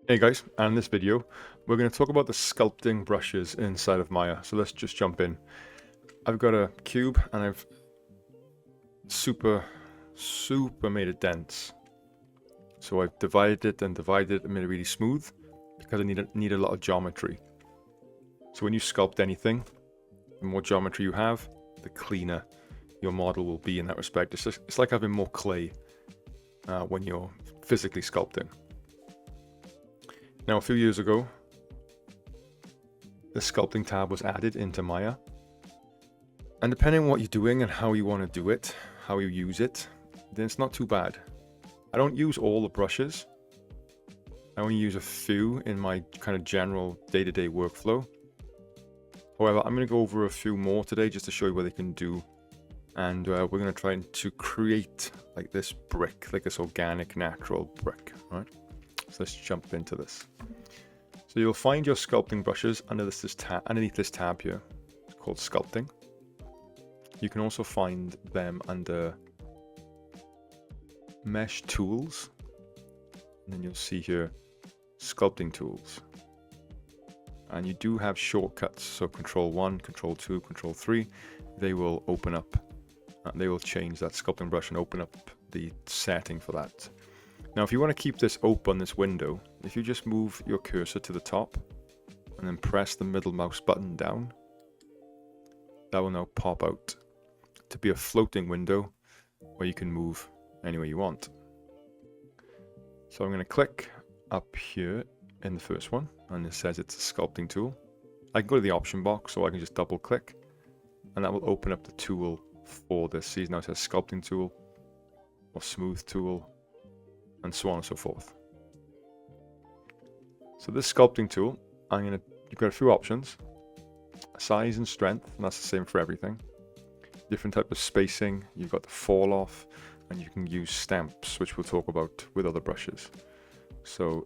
Hey guys, and in this video we're going to talk about the sculpting brushes inside of Maya. So let's just jump in. I've got a cube and I've super made it dense. So I've divided it and made it really smooth because I need a lot of geometry. So when you sculpt anything, the more geometry you have, the cleaner your model will be in that respect. It's like having more clay when you're physically sculpting. Now, a few years ago, the sculpting tab was added into Maya. And depending on what you're doing and how you want to do it, how you use it, then it's not too bad. I don't use all the brushes. I only use a few in my kind of general day-to-day workflow. However, I'm going to go over a few more today just to show you what they can do. And we're going to try to create like this brick, like this organic, natural brick, right? So let's jump into this. So you'll find your sculpting brushes underneath this tab here. It's called Sculpting. You can also find them under Mesh Tools. And then you'll see here Sculpting Tools. And you do have shortcuts. So Control 1, Control 2, Control 3. They will open up. They will change that sculpting brush and open up the setting for that. Now, if you want to keep this open, this window, if you just move your cursor to the top and then press the middle mouse button down, that will now pop out to be a floating window where you can move anywhere you want. So I'm going to click up here in the first one, and it says it's a sculpting tool. I can go to the option box, so I can just double click, and that will open up the tool for this. See, now it says sculpting tool or smooth tool, and so on and so forth. So this sculpting tool, you've got a few options: size and strength, and that's the same for everything. Different type of spacing. You've got the fall off, and you can use stamps, which we'll talk about with other brushes. So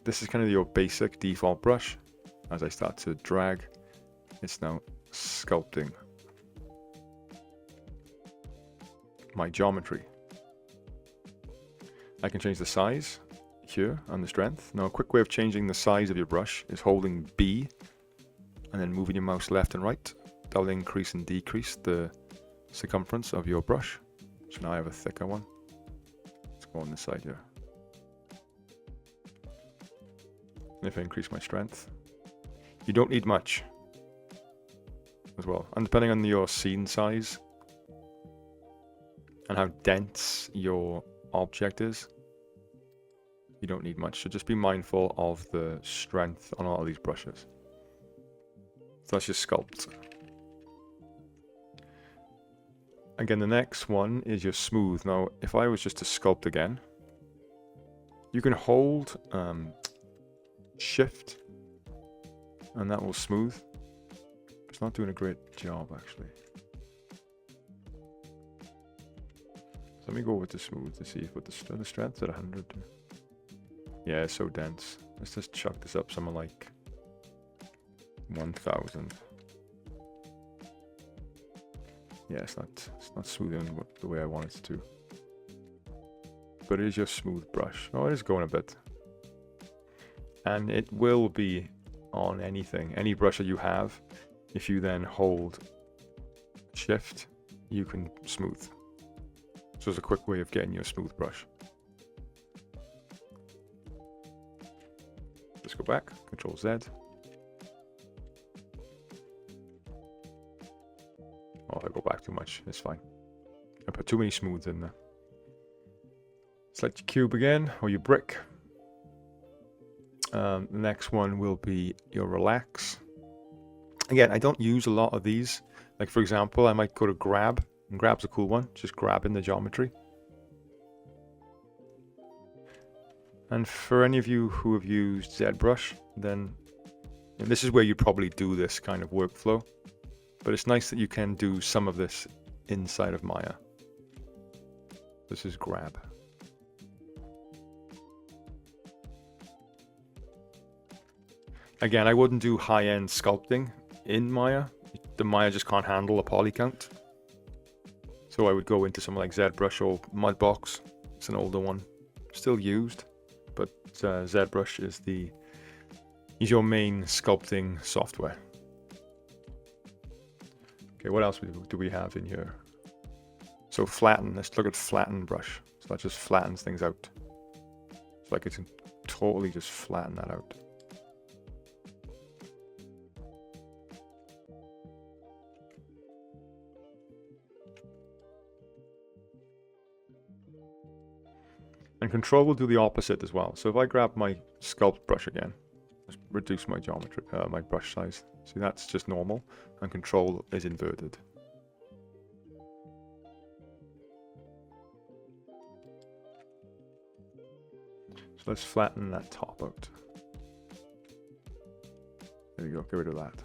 this is kind of your basic default brush. As I start to drag, it's now sculpting my geometry. I can change the size here and the strength. Now, a quick way of changing the size of your brush is holding B and then moving your mouse left and right. That will increase and decrease the circumference of your brush. So now I have a thicker one. Let's go on this side here. And if I increase my strength, you don't need much as well. And depending on your scene size and how dense your object is, you don't need much. So just be mindful of the strength on all of these brushes. So that's just sculpt. Again, the next one is your smooth. Now, if I was just to sculpt again, you can hold Shift, and that will smooth. It's not doing a great job, actually. So let me go with the smooth to see if with the strength at 100. Yeah, it's so dense. Let's just chuck this up somewhere like 1000. Yeah, it's not smoothing the way I want it to. But it is your smooth brush. Oh, it is going a bit. And it will be on anything, any brush that you have. If you then hold Shift, you can smooth. So it's a quick way of getting your smooth brush. Let's go back, Control Z. Oh, if I go back too much, it's fine. I put too many smooths in there. Select your cube again, or your brick. The next one will be your relax. Again, I don't use a lot of these. Like, for example, I might go to grab, and grab's a cool one. Just grab in the geometry. And for any of you who have used ZBrush, then this is where you probably do this kind of workflow. But it's nice that you can do some of this inside of Maya. This is grab. Again, I wouldn't do high-end sculpting in Maya. The Maya just can't handle a poly count. So I would go into something like ZBrush or Mudbox. It's an older one, still used. but ZBrush is your main sculpting software. Okay, what else do we have in here? So flatten, let's look at flatten brush. So that just flattens things out. It's like it can totally just flatten that out. And control will do the opposite as well. So if I grab my sculpt brush again, let's reduce my geometry, my brush size. See, that's just normal, and control is inverted. So let's flatten that top out. There we go, get rid of that.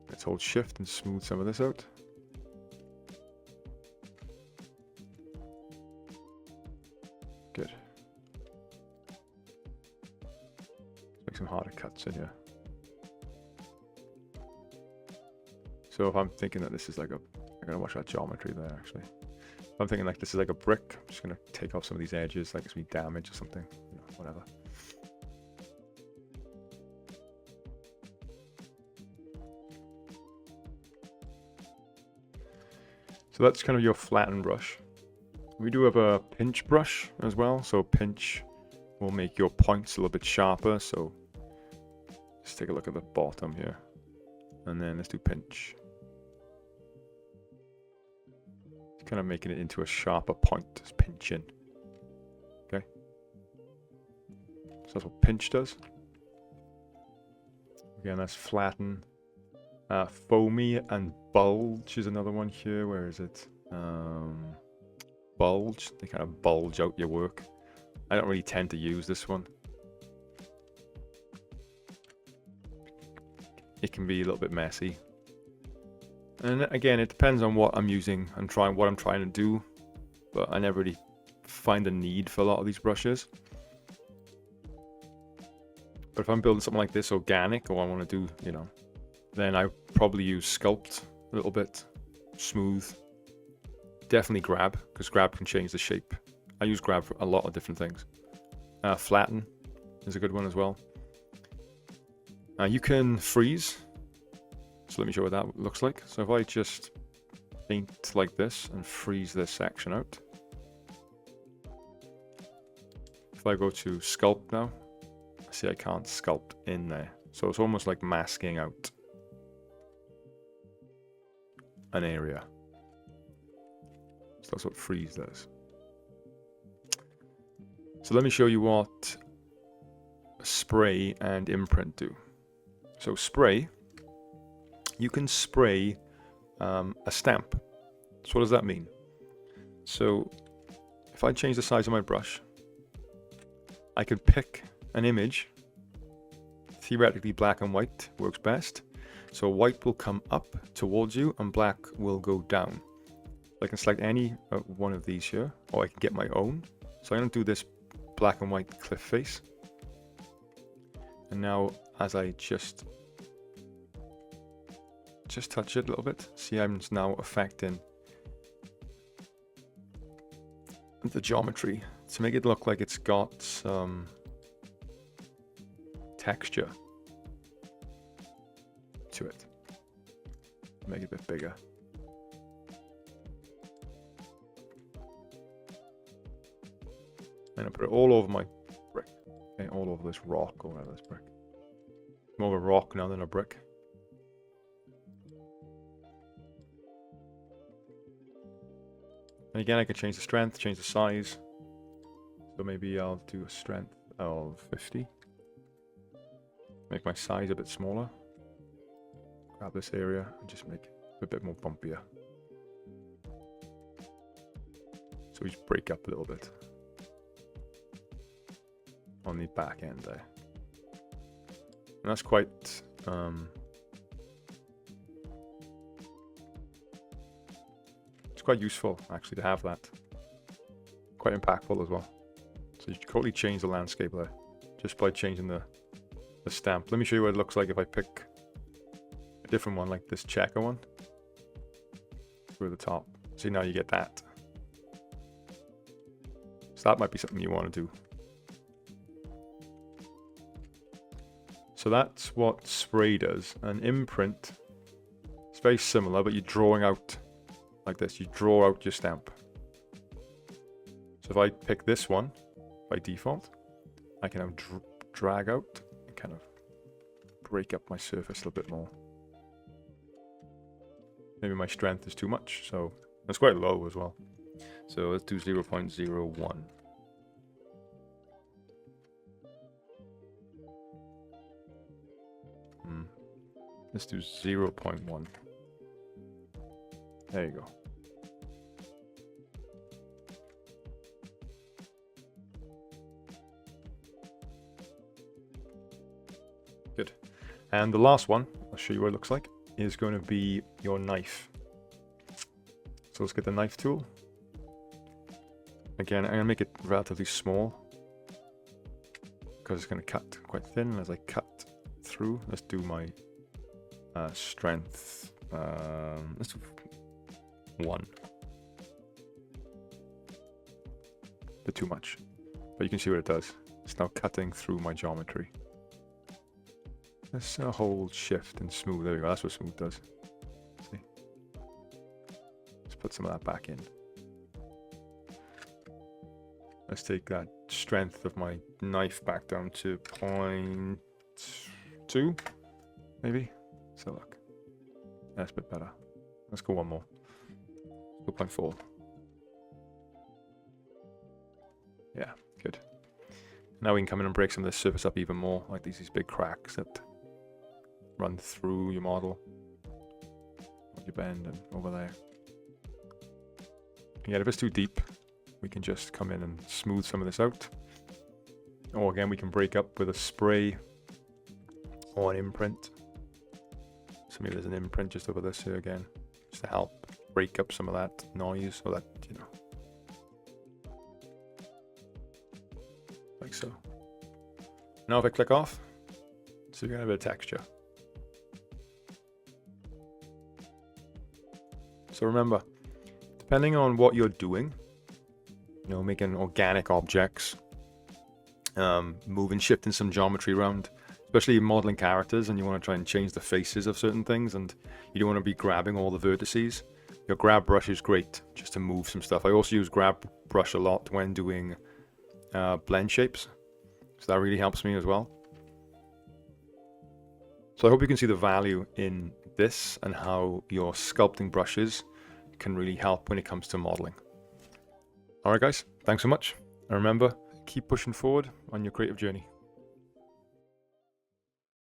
Let's hold shift and smooth some of this out. Good. Let's make some harder cuts in here. So if I'm thinking that this is like I gotta watch that geometry there actually. If I'm thinking like this is like a brick, I'm just gonna take off some of these edges, like it's gonna be damage or something, you know, whatever. So that's kind of your flatten brush. We do have a pinch brush as well, so pinch will make your points a little bit sharper. So let's take a look at the bottom here, and then let's do pinch. It's kind of making it into a sharper point, just pinching. Okay, so that's what pinch does. Again, that's flatten. Foamy and bulge is another one here. Where is it? Bulge. They kind of bulge out your work. I don't really tend to use this one. It can be a little bit messy. And again, it depends on what I'm using and what I'm trying to do. But I never really find a need for a lot of these brushes. But if I'm building something like this organic, or I want to do, you know, then I probably use sculpt a little bit, smooth. Definitely grab, because grab can change the shape. I use grab for a lot of different things. Flatten is a good one as well. You can freeze. So let me show you what that looks like. So if I just paint like this and freeze this section out. If I go to sculpt now, see I can't sculpt in there. So it's almost like masking out an area. So that's what freeze does. So let me show you what spray and imprint do. So spray, you can spray a stamp. So what does that mean? So if I change the size of my brush, I can pick an image. Theoretically, black and white works best. So white will come up towards you and black will go down. I can select any one of these here, or I can get my own. So I'm going to do this black and white cliff face. And now as I just touch it a little bit, see I'm now affecting the geometry to make it look like it's got some texture to it. Make it a bit bigger. And I put it all over my brick. Okay, all over this rock or whatever, this brick. More of a rock now than a brick. And again, I can change the strength, change the size. So maybe I'll do a strength of 50. Make my size a bit smaller. Grab this area and just make it a bit more bumpier. So we just break up a little bit on the back end there. And that's quite it's quite useful actually to have that. Quite impactful as well. So you can totally change the landscape there just by changing the stamp. Let me show you what it looks like if I pick a different one, like this checker one through the top. See, now you get that. So that might be something you want to do So that's what spray does. An imprint, it's very similar, but you're drawing out like this. You draw out your stamp. So if I pick this one by default, I can now drag out and kind of break up my surface a little bit more. Maybe my strength is too much, so that's quite low as well. So let's do 0.01. Let's do 0.1. There you go. Good. And the last one, I'll show you what it looks like, is going to be your knife. So let's get the knife tool. Again, I'm going to make it relatively small because it's going to cut quite thin. As I cut through, let's do my strength. Let's do 1. Bit too much, but you can see what it does. It's now cutting through my geometry. Let's hold shift and smooth. There we go. That's what smooth does. See? Let's put some of that back in. Let's take that strength of my knife back down to 0.2, maybe. So look, that's a bit better. Let's go one more. 2.4. Yeah, good. Now we can come in and break some of this surface up even more, like these big cracks that run through your model, your bend, and over there. Yeah, if it's too deep, we can just come in and smooth some of this out. Or again, we can break up with a spray or an imprint. So maybe there's an imprint just over this here again, just to help break up some of that noise, so that, you know, like so. Now if I click off, so you're gonna have a bit of texture. So remember, depending on what you're doing, you know, making organic objects, moving, shifting some geometry around, especially modeling characters, and you want to try and change the faces of certain things, and you don't want to be grabbing all the vertices. Your grab brush is great just to move some stuff. I also use grab brush a lot when doing blend shapes, so that really helps me as well. So I hope you can see the value in this and how your sculpting brushes can really help when it comes to modeling. Alright guys, thanks so much. And remember, keep pushing forward on your creative journey.